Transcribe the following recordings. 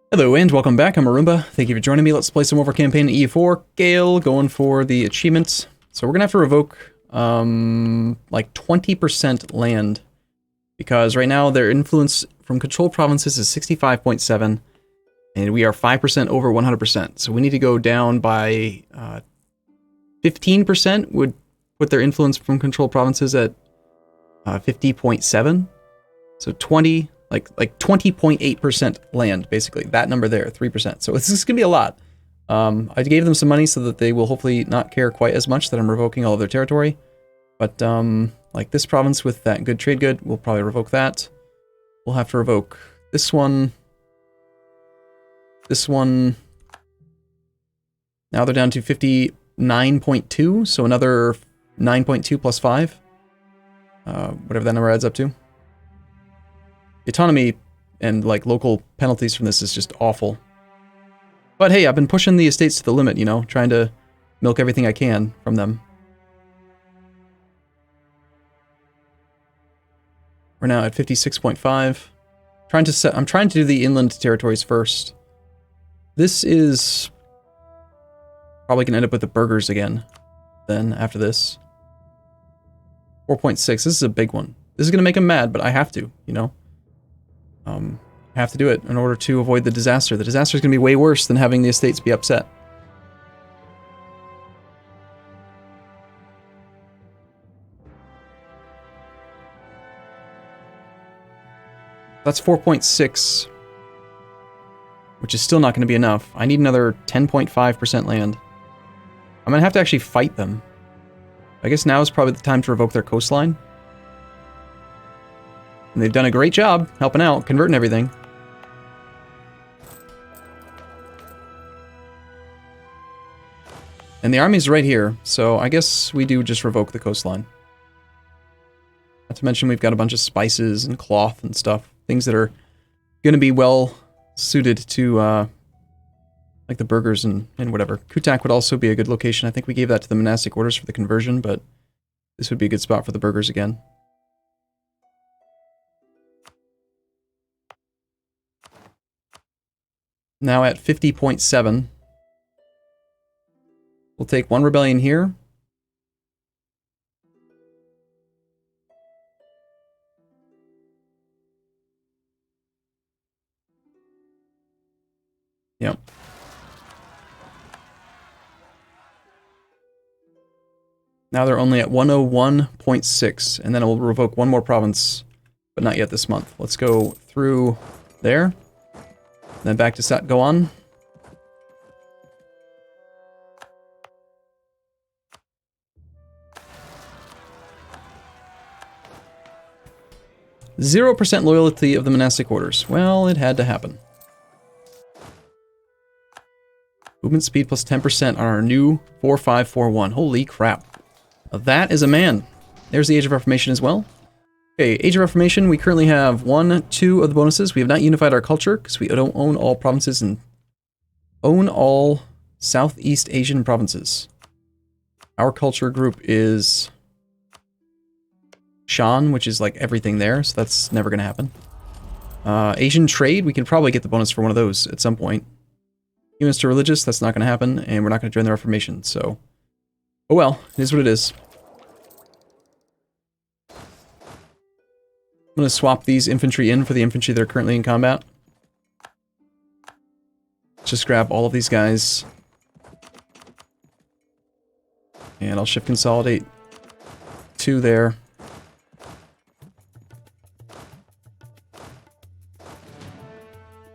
Hello and welcome back, I'm Arumba. Thank you for joining me. Let's play some more of our campaign in EU4. Kale going for the achievements. So we're gonna have to revoke like 20% land, because right now their influence from controlled provinces is 65.7 and we are 5% over 100%. So we need to go down by 15% would put their influence from controlled provinces at 50.7. So 20 like 20.8% land, basically. That number there, 3%. So this is going to be a lot. I gave them some money so that they will hopefully not care quite as much that I'm revoking all of their territory. But like this province with that good trade good, we'll probably revoke that. We'll have to revoke this one. This one. Now they're down to 59.2, so another 9.2 plus 5. Whatever that number adds up to. Autonomy and like local penalties from this is just awful. But hey, I've been pushing the estates to the limit, you know, trying to milk everything I can from them. We're now at 56.5. I'm trying to do the inland territories first. This is probably gonna end up with the burghers again. Then after this. 4.6, this is a big one. This is gonna make them mad, but I have to, you know. I have to do it in order to avoid the disaster. The disaster is going to be way worse than having the estates be upset. That's 4.6, which is still not going to be enough. I need another 10.5% land. I'm going to have to actually fight them. I guess now is probably the time to revoke their coastline. And they've done a great job helping out, converting everything. And the army's right here, so I guess we do just revoke the coastline. Not to mention we've got a bunch of spices and cloth and stuff. Things that are going to be well suited to, like the burghers and whatever. Kutak would also be a good location. I think we gave that to the monastic orders for the conversion, but this would be a good spot for the burghers again. Now at 50.7. We'll take one rebellion here. Yep. Now they're only at 101.6, and then it will revoke one more province, but not yet this month. Let's go through there. Then back to Sat go on. %0 loyalty of the monastic orders. Well, it had to happen. Movement speed plus 10% on our new 4541. Holy crap. That is a man. There's the Age of Reformation as well. Okay, Age of Reformation, we currently have 1, 2 of the bonuses. We have not unified our culture, because we don't own all provinces and own all Southeast Asian provinces. Our culture group is Shan, which is like everything there, so that's never going to happen. Asian trade, we can probably get the bonus for one of those at some point. Humans to religious, that's not going to happen, and we're not going to join the Reformation, so... Oh well, it is what it is. I'm going to swap these infantry in for the infantry that are currently in combat. Just grab all of these guys. And I'll shift consolidate 2 there.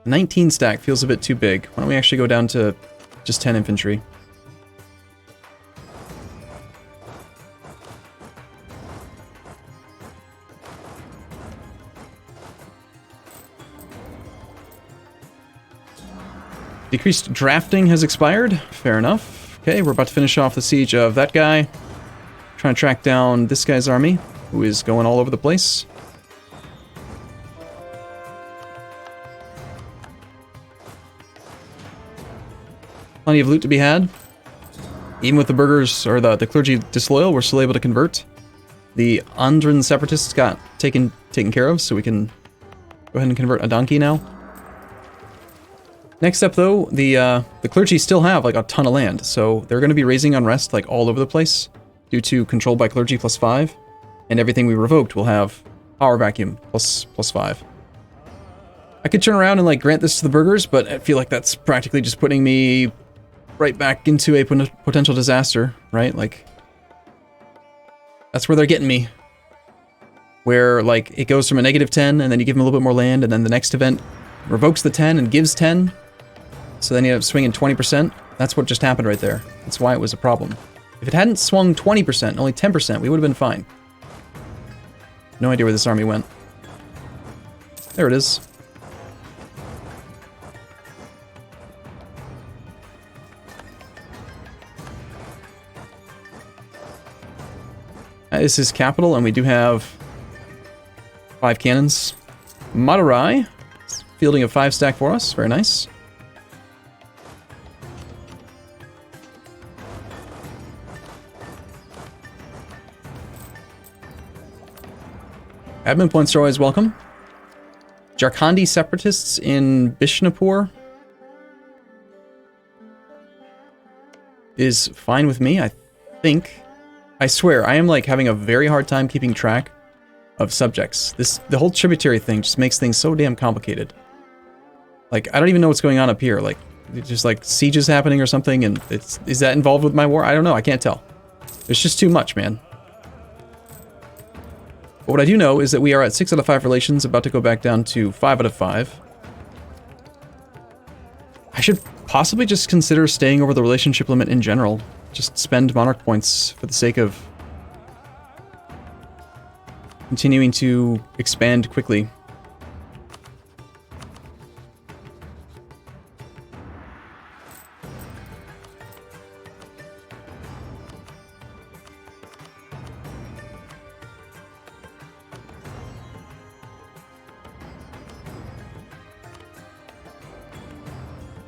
The 19 stack feels a bit too big. Why don't we actually go down to just 10 infantry? Decreased drafting has expired. Fair enough. Okay, we're about to finish off the siege of that guy. Trying to track down this guy's army, who is going all over the place. Plenty of loot to be had. Even with the burghers, or the clergy disloyal, we're still able to convert. The Andran separatists got taken care of, so we can go ahead and convert a donkey now. Next up, though, the clergy still have like a ton of land, so they're going to be raising unrest like all over the place due to control by clergy +5, and everything we revoked will have power vacuum +5. I could turn around and like grant this to the burghers, but I feel like that's practically just putting me right back into a potential disaster, right? Like, that's where they're getting me. Where, like, it goes from a -10, and then you give them a little bit more land, and then the next event revokes the 10 and gives 10, so then you end up swinging 20%. That's what just happened right there. That's why it was a problem. If it hadn't swung 20%, only 10%, we would have been fine. No idea where this army went. There it is. This is capital, and we do have 5 cannons. Mare, fielding a 5-stack for us. Very nice. Admin points are always welcome. Jharkhandi separatists in Bishnapur is fine with me, I think. I swear, I am like having a very hard time keeping track of subjects. The whole tributary thing just makes things so damn complicated. Like, I don't even know what's going on up here. Like, it's just like sieges happening or something, and is that involved with my war? I don't know, I can't tell. There's just too much, man. But what I do know is that we are at 6 out of 5 relations, about to go back down to 5 out of 5. I should possibly just consider staying over the relationship limit in general. Just spend monarch points for the sake of continuing to expand quickly.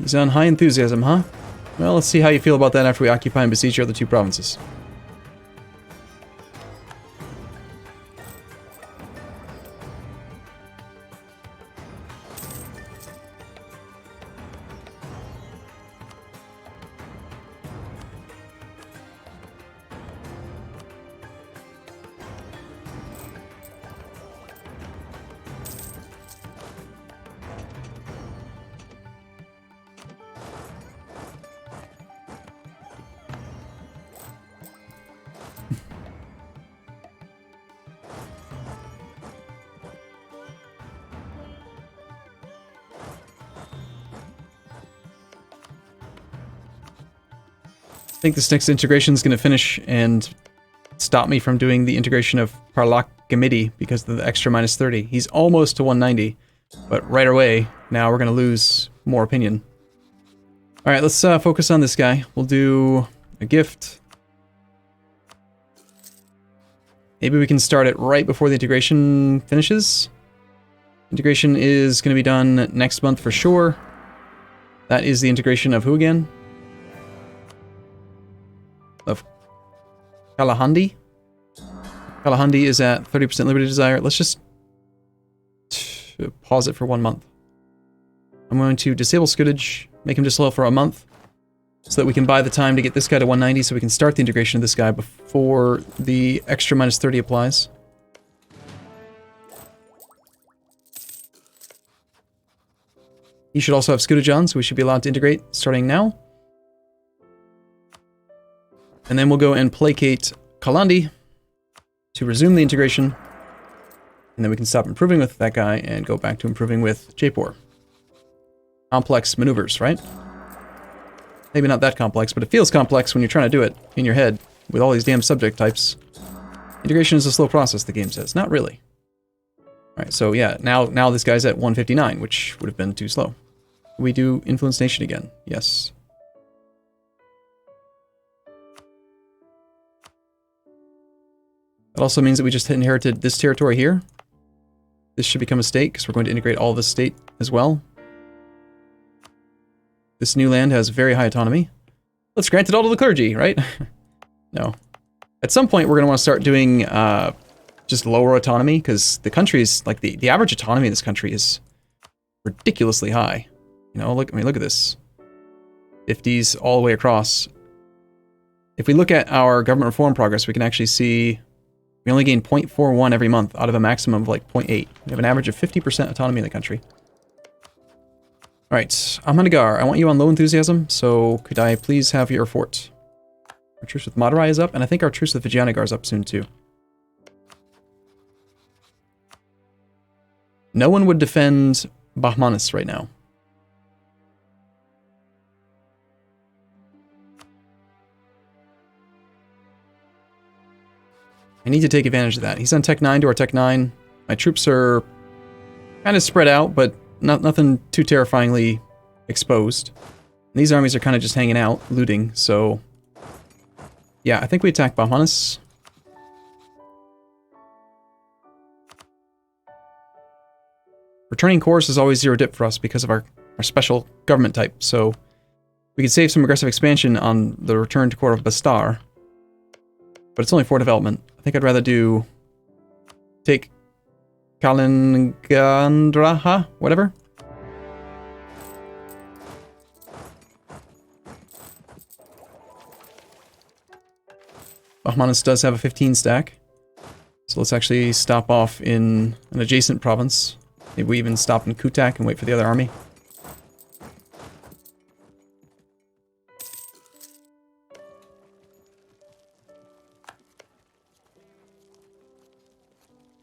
He's on high enthusiasm, huh? Well, let's see how you feel about that after we occupy and besiege your other 2 provinces. I think this next integration is going to finish and stop me from doing the integration of Parlakamidi because of the extra -30. He's almost to 190, but right away, now we're going to lose more opinion. Alright, let's focus on this guy. We'll do a gift. Maybe we can start it right before the integration finishes. Integration is going to be done next month for sure. That is the integration of who again? Of Kalahandi. Kalahandi is at 30% Liberty Desire. Let's just pause it for 1 month. I'm going to disable Scutage, make him disloyal for a month, so that we can buy the time to get this guy to 190, so we can start the integration of this guy before the extra -30 applies. He should also have Scutage on, so we should be allowed to integrate starting now. And then we'll go and placate Kalandi to resume the integration. And then we can stop improving with that guy and go back to improving with Jaipur. Complex maneuvers, right? Maybe not that complex, but it feels complex when you're trying to do it in your head with all these damn subject types. Integration is a slow process, the game says. Not really. Alright, so yeah, now this guy's at 159, which would have been too slow. We do Influence Nation again. Yes. That also means that we just inherited this territory here. This should become a state, because we're going to integrate all of this state as well. This new land has very high autonomy. Let's grant it all to the clergy, right? No. At some point, we're going to want to start doing just lower autonomy, because the country's, like, the average autonomy in this country is ridiculously high. You know, look, I mean, look at this. 50s all the way across. If we look at our government reform progress, we can actually see we only gain 0.41 every month out of a maximum of like 0.8. We have an average of 50% autonomy in the country. Alright, Ahmadnagar, I want you on low enthusiasm, so could I please have your fort? Our truce with Mare is up, and I think our truce with Vijayanagar is up soon too. No one would defend Bahmanis right now. I need to take advantage of that. He's on Tech 9 to our Tech 9. My troops are kind of spread out, but nothing too terrifyingly exposed. And these armies are kind of just hanging out, looting, so... Yeah, I think we attack Bahmanis. Returning course is always 0 dip for us because of our special government type, so... We could save some aggressive expansion on the return to Court of Bastar. But it's only 4 development. I think I'd rather take Kalingandraha, whatever. Bahmanis does have a 15 stack. So let's actually stop off in an adjacent province. Maybe we even stop in Kutak and wait for the other army.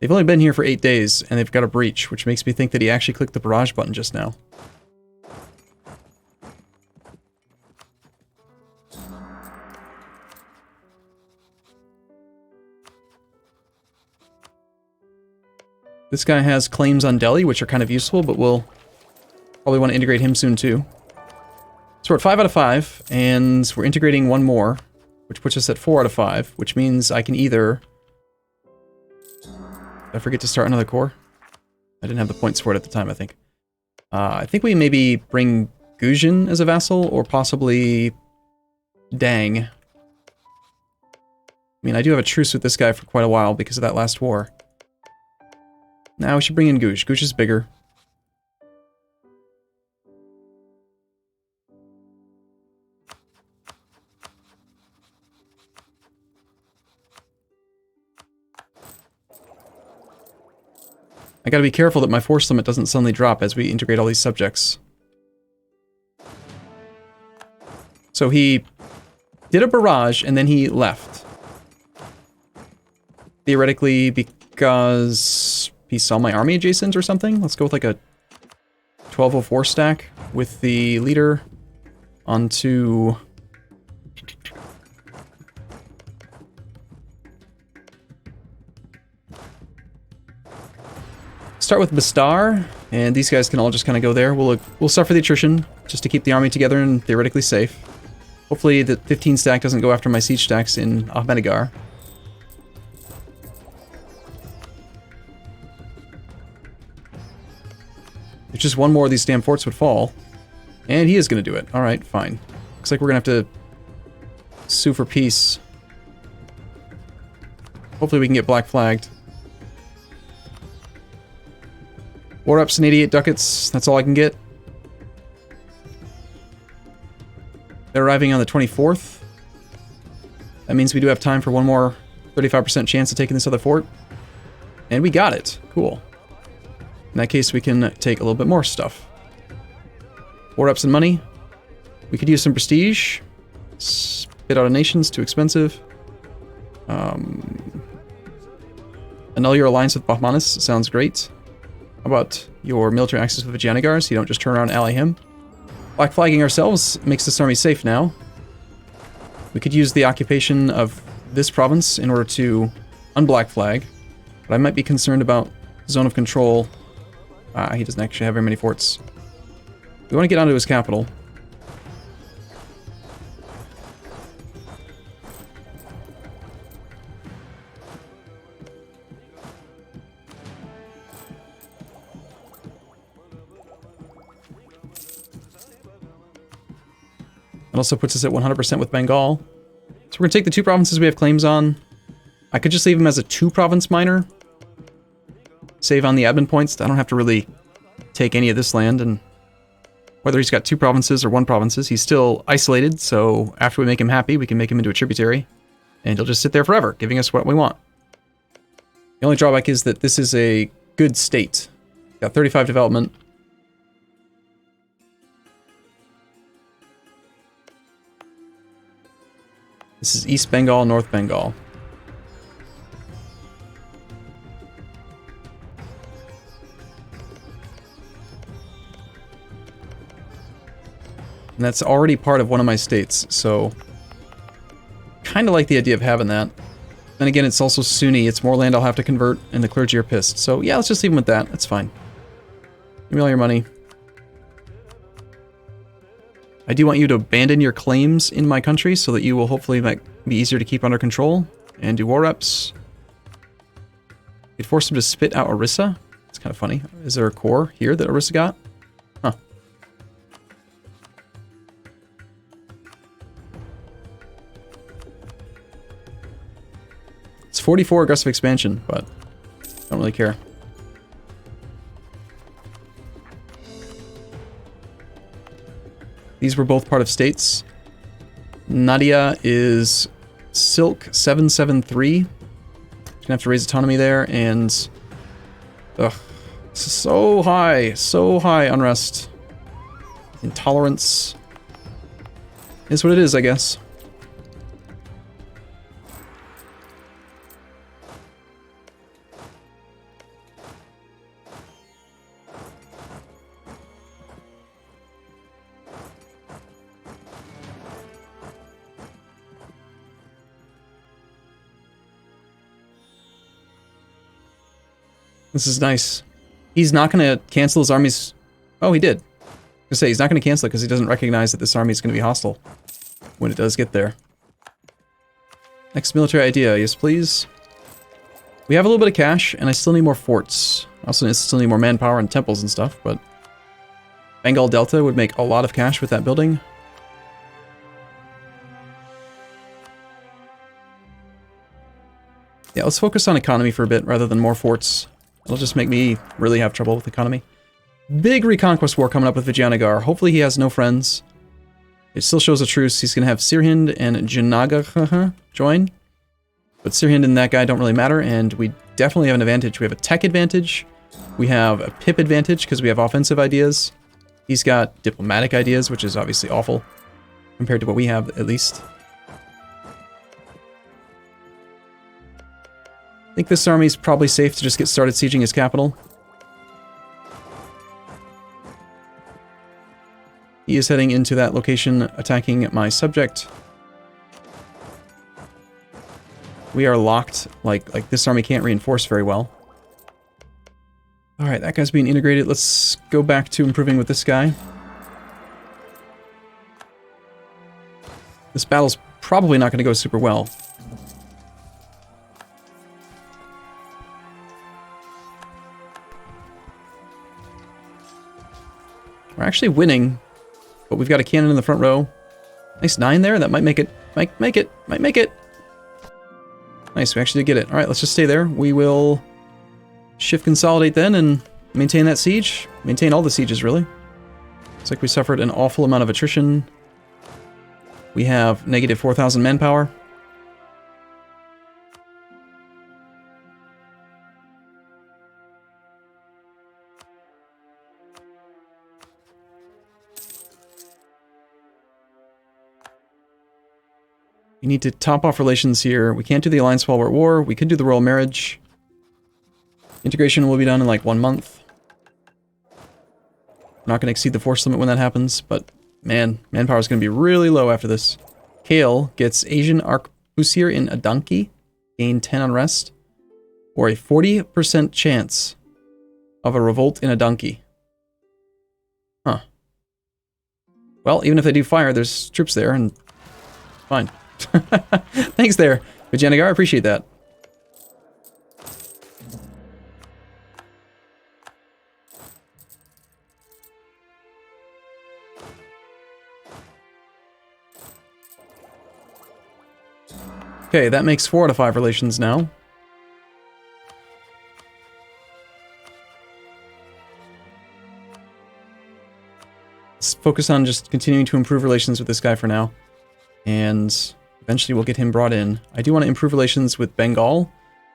They've only been here for 8 days, and they've got a breach, which makes me think that he actually clicked the barrage button just now. This guy has claims on Delhi, which are kind of useful, but we'll probably want to integrate him soon too. So we're at 5 out of 5, and we're integrating one more, which puts us at 4 out of 5, which means I can either... Did I forget to start another core? I didn't have the points for it at the time, I think. I think we maybe bring Guzhin as a vassal, or possibly Dang. I mean, I do have a truce with this guy for quite a while because of that last war. Now we should bring in Guj. Guj is bigger. I gotta be careful that my force limit doesn't suddenly drop as we integrate all these subjects. So he did a barrage and then he left. Theoretically, because he saw my army adjacent or something. Let's go with like a 1204 stack with the leader onto... Start with Bastar, and these guys can all just kind of go there. We'll suffer the attrition just to keep the army together and theoretically safe. Hopefully the 15 stack doesn't go after my siege stacks in Ahmadnagar. If just one more of these damn forts would fall. And he is going to do it. Alright, fine. Looks like we're going to have to sue for peace. Hopefully we can get black flagged. War ups and 88 ducats. That's all I can get. They're arriving on the 24th. That means we do have time for one more 35% chance of taking this other fort. And we got it. Cool. In that case, we can take a little bit more stuff. War ups and money. We could use some prestige. Spit out of nations, too expensive. Annul your alliance with Bahmanis. Sounds great. How about your military access with Vijayanagar, so you don't just turn around and ally him? Black flagging ourselves makes this army safe now. We could use the occupation of this province in order to unblack flag, but I might be concerned about zone of control. He doesn't actually have very many forts. We want to get onto his capital. It also puts us at 100% with Bengal. So we're going to take the 2 provinces we have claims on. I could just leave him as a 2-province minor. Save on the admin points. I don't have to really take any of this land, and Whether he's got 2 provinces or 1 provinces, he's still isolated, so after we make him happy, we can make him into a tributary, and he'll just sit there forever, giving us what we want. The only drawback is that this is a good state. Got 35 development. This is East Bengal, North Bengal. And that's already part of one of my states, so kind of like the idea of having that. Then again, it's also Sunni. It's more land I'll have to convert, and the clergy are pissed. So yeah, let's just leave them with that. That's fine. Give me all your money. I do want you to abandon your claims in my country so that you will hopefully be easier to keep under control and do war reps. You'd force him to spit out Orissa. It's kind of funny. Is there a core here that Orissa got? Huh. It's 44 aggressive expansion, but I don't really care. These were both part of states. Nadia is Silk 773. Gonna have to raise autonomy there, and ugh, so high unrest, intolerance. Is what it is, I guess. This is nice. He's not going to cancel his armies. Oh, he did. I was going to say, he's not going to cancel it because he doesn't recognize that this army is going to be hostile when it does get there. Next military idea. Yes, please. We have a little bit of cash, and I still need more forts. I also still need more manpower and temples and stuff, but Bengal Delta would make a lot of cash with that building. Yeah, let's focus on economy for a bit rather than more forts. It'll just make me really have trouble with economy. Big reconquest war coming up with Vijayanagar. Hopefully he has no friends. It still shows a truce. He's going to have Sirhind and Junagadh join. But Sirhind and that guy don't really matter, and we definitely have an advantage. We have a tech advantage. We have a pip advantage because we have offensive ideas. He's got diplomatic ideas, which is obviously awful compared to what we have, at least. I think this army is probably safe to just get started sieging his capital. He is heading into that location, attacking my subject. We are locked, like this army can't reinforce very well. Alright, that guy's being integrated. Let's go back to improving with this guy. This battle's probably not going to go super well. We're actually winning, but we've got a cannon in the front row. Nice 9 there. That might make it. Might make it. Nice, we actually did get it. All right, let's just stay there. We will shift consolidate then and maintain that siege. Maintain all the sieges, really. Looks like we suffered an awful amount of attrition. We have negative 4,000 manpower. We need to top off relations here. We can't do the alliance while we're at war. We could do the royal marriage. Integration will be done in like 1 month. We're not going to exceed the force limit when that happens, but man, manpower is going to be really low after this. Kale gets Asian Arquebusir in Adanki, gain 10 unrest, or a 40% chance of a revolt in Adanki. Huh. Well, even if they do fire, there's troops there, and fine. Thanks there, Vijayanagar, I appreciate that. Okay, that makes 4 out of 5 relations now. let's focus on just continuing to improve relations with this guy for now. And eventually we'll get him brought in. I do want to improve relations with Bengal,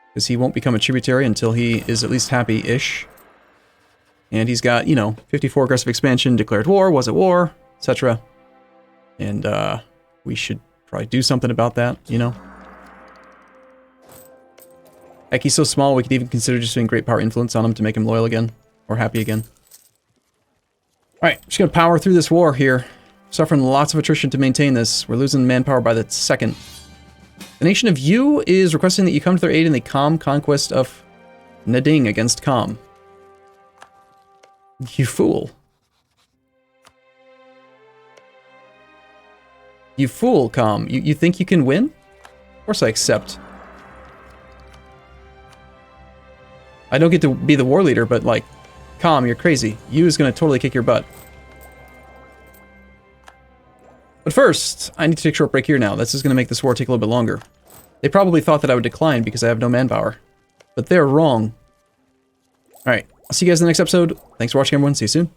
because he won't become a tributary until he is at least happy-ish. And he's got, you know, 54 aggressive expansion, declared war, was at war, etc. And we should probably do something about that, you know? Heck, he's so small, we could even consider just doing great power influence on him to make him loyal again, or happy again. Alright, just gonna power through this war here. Suffering lots of attrition to maintain this. We're losing manpower by the second. The nation of Yu is requesting that you come to their aid in the Kham conquest of Nading against Kham. You fool. You fool, Kham. You think you can win? Of course I accept. I don't get to be the war leader, but like, Kham, you're crazy. Yu is gonna totally kick your butt. But first, I need to take a short break here now. This is gonna make this war take a little bit longer. They probably thought that I would decline because I have no manpower. But they're wrong. Alright, I'll see you guys in the next episode. Thanks for watching, everyone. See you soon.